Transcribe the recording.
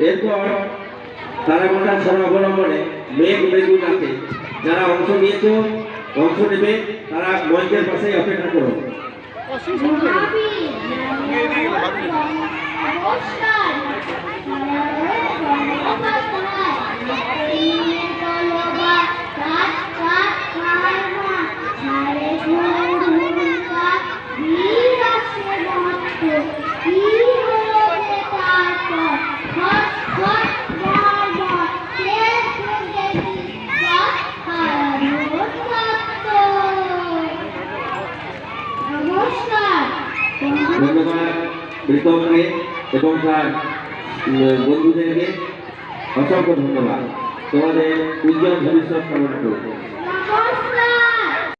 এরপর তারাগোটা সর্বাবলম্বনে মেঘ মৃদু ডাকে। যারা অংশ নেবে তারা মঞ্চের পাশেই অপেক্ষা করো। ধন্যবাদ প্রীতমকে এবং তার বন্ধুদেরকে অসংখ্য ধন্যবাদ। তোমাদের উজ্জ্বল ভবিষ্যৎ কামনা করব।